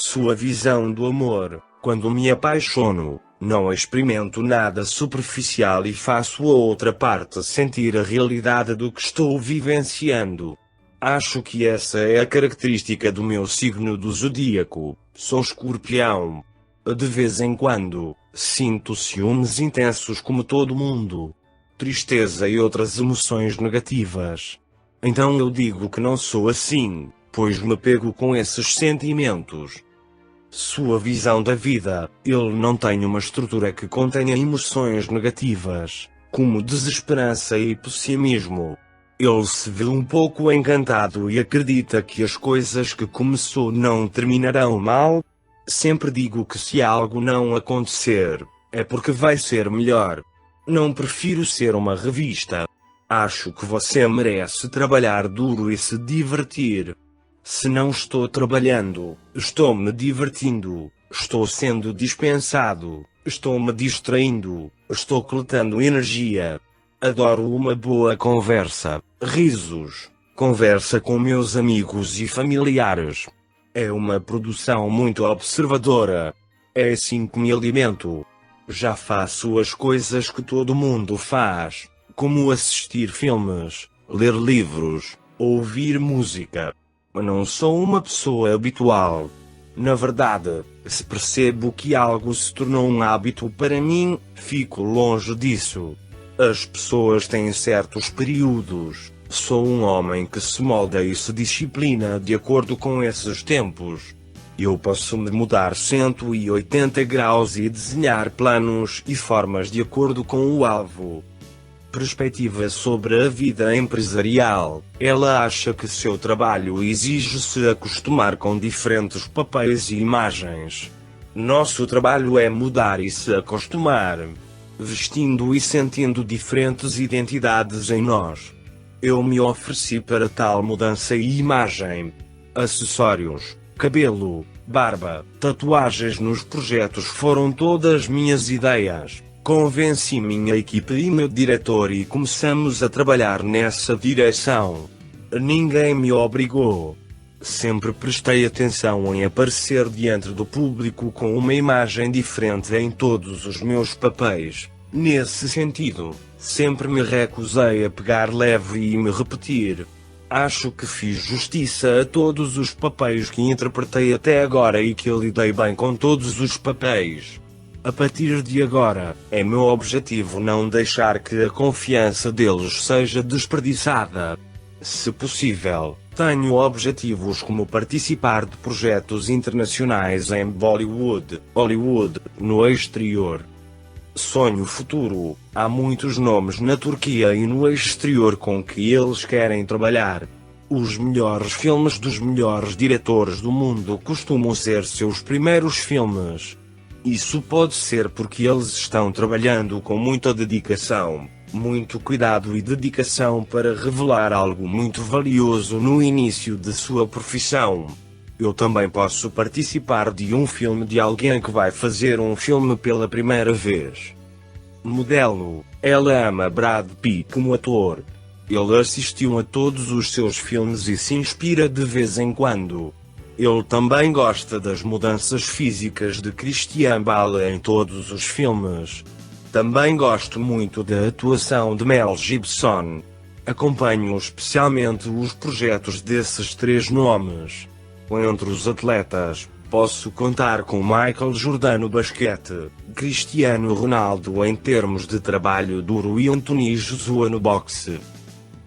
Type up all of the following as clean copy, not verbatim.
Sua visão do amor. Quando me apaixono, não experimento nada superficial e faço a outra parte sentir a realidade do que estou vivenciando. Acho que essa é a característica do meu signo do zodíaco. Sou escorpião. De vez em quando, sinto ciúmes intensos como todo mundo. Tristeza e outras emoções negativas. Então eu digo que não sou assim, pois me pego com esses sentimentos. Sua visão da vida. Ele não tem uma estrutura que contenha emoções negativas, como desesperança e pessimismo. Ele se vê um pouco encantado e acredita que as coisas que começou não terminarão mal. Sempre digo que se algo não acontecer, é porque vai ser melhor. Não prefiro ser uma revista. Acho que você merece trabalhar duro e se divertir. Se não estou trabalhando, estou me divertindo, estou sendo dispensado, estou me distraindo, estou coletando energia. Adoro uma boa conversa, risos, conversa com meus amigos e familiares. É uma produção muito observadora. É assim que me alimento. Já faço as coisas que todo mundo faz, como assistir filmes, ler livros, ouvir música. Não sou uma pessoa habitual. Na verdade, se percebo que algo se tornou um hábito para mim, fico longe disso. As pessoas têm certos períodos. Sou um homem que se molda e se disciplina de acordo com esses tempos. Eu posso me mudar 180 graus e desenhar planos e formas de acordo com o alvo. Perspectiva sobre a vida empresarial. Ela acha que seu trabalho exige se acostumar com diferentes papéis e imagens. Nosso trabalho é mudar e se acostumar, vestindo e sentindo diferentes identidades em nós. Eu me ofereci para tal mudança e imagem. Acessórios, cabelo, barba, tatuagens nos projetos foram todas minhas ideias. Convenci minha equipe e meu diretor e começamos a trabalhar nessa direção. Ninguém me obrigou. Sempre prestei atenção em aparecer diante do público com uma imagem diferente em todos os meus papéis. Nesse sentido, sempre me recusei a pegar leve e me repetir. Acho que fiz justiça a todos os papéis que interpretei até agora e que eu lidei bem com todos os papéis. A partir de agora, é meu objetivo não deixar que a confiança deles seja desperdiçada. Se possível, tenho objetivos como participar de projetos internacionais em Bollywood, Hollywood, no exterior. Sonho futuro. Há muitos nomes na Turquia e no exterior com que eles querem trabalhar. Os melhores filmes dos melhores diretores do mundo costumam ser seus primeiros filmes. Isso pode ser porque eles estão trabalhando com muita dedicação, muito cuidado e dedicação para revelar algo muito valioso no início de sua profissão. Eu também posso participar de um filme de alguém que vai fazer um filme pela primeira vez. Modelo. Ela ama Brad Pitt como ator. Ele assistiu a todos os seus filmes e se inspira de vez em quando. Ele também gosta das mudanças físicas de Christian Bale em todos os filmes. Também gosto muito da atuação de Mel Gibson. Acompanho especialmente os projetos desses três nomes. Entre os atletas, posso contar com Michael Jordan no basquete, Cristiano Ronaldo em termos de trabalho duro e Anthony Joshua no boxe.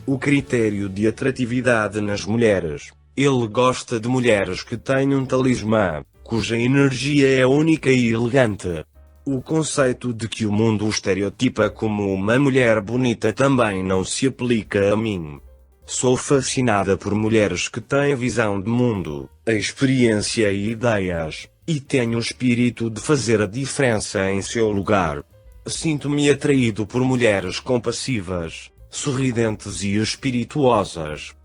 O critério de atratividade nas mulheres. Ele gosta de mulheres que têm um talismã, cuja energia é única e elegante. O conceito de que o mundo o estereotipa como uma mulher bonita também não se aplica a mim. Sou fascinada por mulheres que têm visão de mundo, experiência e ideias, e têm o espírito de fazer a diferença em seu lugar. Sinto-me atraído por mulheres compassivas, sorridentes e espirituosas.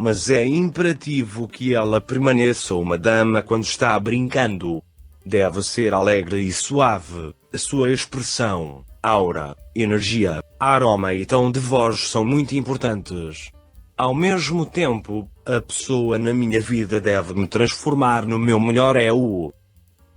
Mas é imperativo que ela permaneça uma dama quando está brincando. Deve ser alegre e suave. A sua expressão, aura, energia, aroma e tom de voz são muito importantes. Ao mesmo tempo, a pessoa na minha vida deve me transformar no meu melhor eu.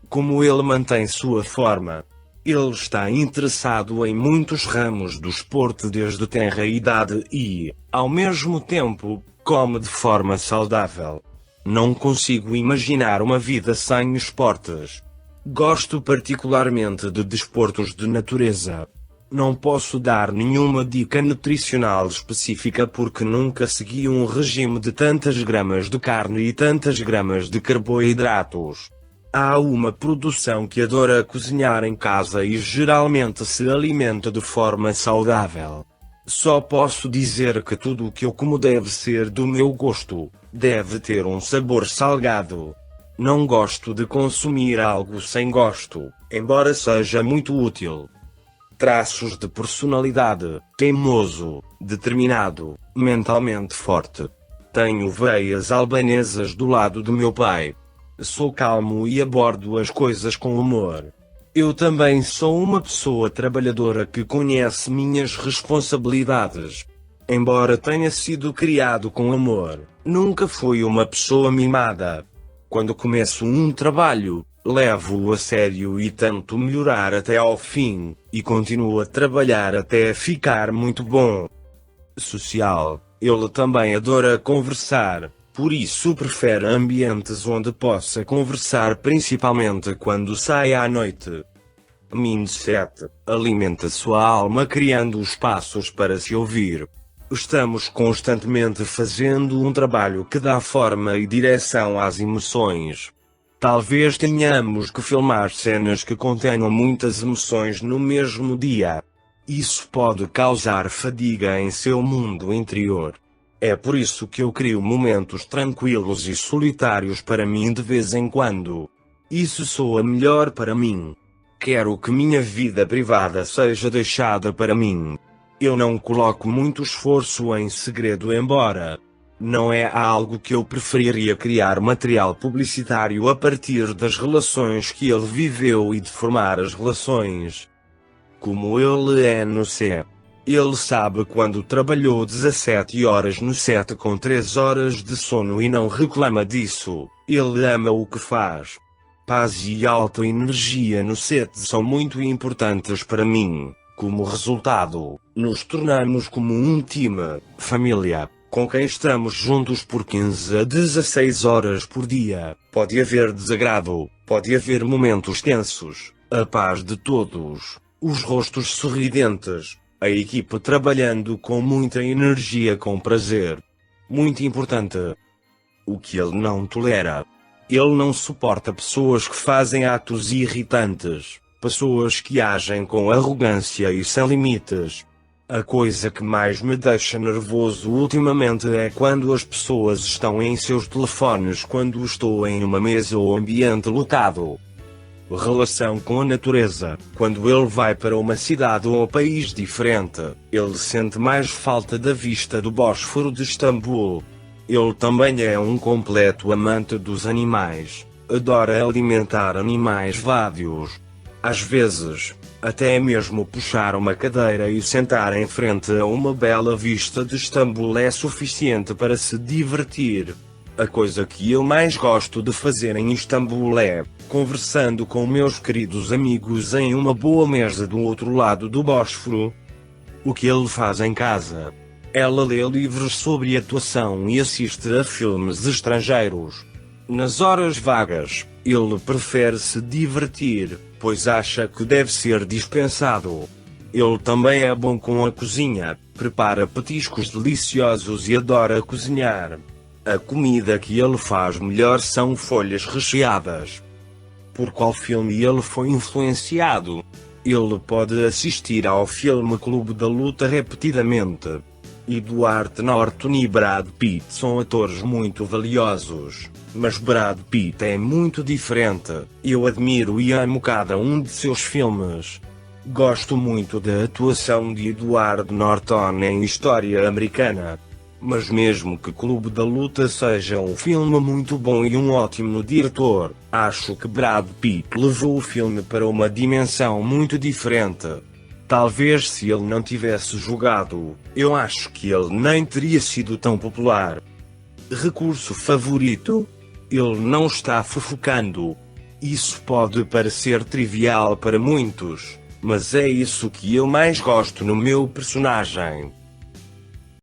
Como ele mantém sua forma. Ele está interessado em muitos ramos do esporte desde tenra idade e, ao mesmo tempo, come de forma saudável. Não consigo imaginar uma vida sem esportes. Gosto particularmente de desportos de natureza. Não posso dar nenhuma dica nutricional específica porque nunca segui um regime de tantas gramas de carne e tantas gramas de carboidratos. Há uma produção que adora cozinhar em casa e geralmente se alimenta de forma saudável. Só posso dizer que tudo o que eu como deve ser do meu gosto, deve ter um sabor salgado. Não gosto de consumir algo sem gosto, embora seja muito útil. Traços de personalidade: teimoso, determinado, mentalmente forte. Tenho veias albanesas do lado do meu pai. Sou calmo e abordo as coisas com humor. Eu também sou uma pessoa trabalhadora que conhece minhas responsabilidades. Embora tenha sido criado com amor, nunca fui uma pessoa mimada. Quando começo um trabalho, levo-o a sério e tento melhorar até ao fim, e continuo a trabalhar até ficar muito bom. Social: ele também adora conversar. Por isso prefere ambientes onde possa conversar, principalmente quando sai à noite. Mindset: alimenta sua alma criando espaços para se ouvir. Estamos constantemente fazendo um trabalho que dá forma e direção às emoções. Talvez tenhamos que filmar cenas que contenham muitas emoções no mesmo dia. Isso pode causar fadiga em seu mundo interior. É por isso que eu crio momentos tranquilos e solitários para mim de vez em quando. Isso soa melhor para mim. Quero que minha vida privada seja deixada para mim. Eu não coloco muito esforço em segredo, embora não é algo que eu preferiria criar material publicitário a partir das relações que ele viveu e deformar as relações. Como ele é no set. Ele sabe quando trabalhou 17 horas no set com 3 horas de sono e não reclama disso. Ele ama o que faz. Paz e alta energia no set são muito importantes para mim. Como resultado, nos tornamos como um time, família, com quem estamos juntos por 15 a 16 horas por dia. Pode haver desagrado, pode haver momentos tensos, a paz de todos, os rostos sorridentes. A equipe trabalhando com muita energia, com prazer. Muito importante. O que ele não tolera. Ele não suporta pessoas que fazem atos irritantes, pessoas que agem com arrogância e sem limites. A coisa que mais me deixa nervoso ultimamente é quando as pessoas estão em seus telefones quando estou em uma mesa ou ambiente lotado. Relação com a natureza: quando ele vai para uma cidade ou um país diferente, ele sente mais falta da vista do Bósforo de Istambul. Ele também é um completo amante dos animais, adora alimentar animais vários. Às vezes, até mesmo puxar uma cadeira e sentar em frente a uma bela vista de Istambul é suficiente para se divertir. A coisa que eu mais gosto de fazer em Istambul é, conversando com meus queridos amigos em uma boa mesa do outro lado do Bósforo. O que ele faz em casa? Ela lê livros sobre atuação e assiste a filmes estrangeiros. Nas horas vagas, ele prefere se divertir, pois acha que deve ser dispensado. Ele também é bom com a cozinha, prepara petiscos deliciosos e adora cozinhar. A comida que ele faz melhor são folhas recheadas. Por qual filme ele foi influenciado? Ele pode assistir ao filme Clube da Luta repetidamente. Edward Norton e Brad Pitt são atores muito valiosos, mas Brad Pitt é muito diferente. Eu admiro e amo cada um de seus filmes. Gosto muito da atuação de Edward Norton em História Americana. Mas mesmo que Clube da Luta seja um filme muito bom e um ótimo diretor, acho que Brad Pitt levou o filme para uma dimensão muito diferente. Talvez se ele não tivesse jogado, eu acho que ele nem teria sido tão popular. Recurso favorito? Ele não está fofocando. Isso pode parecer trivial para muitos, mas é isso que eu mais gosto no meu personagem.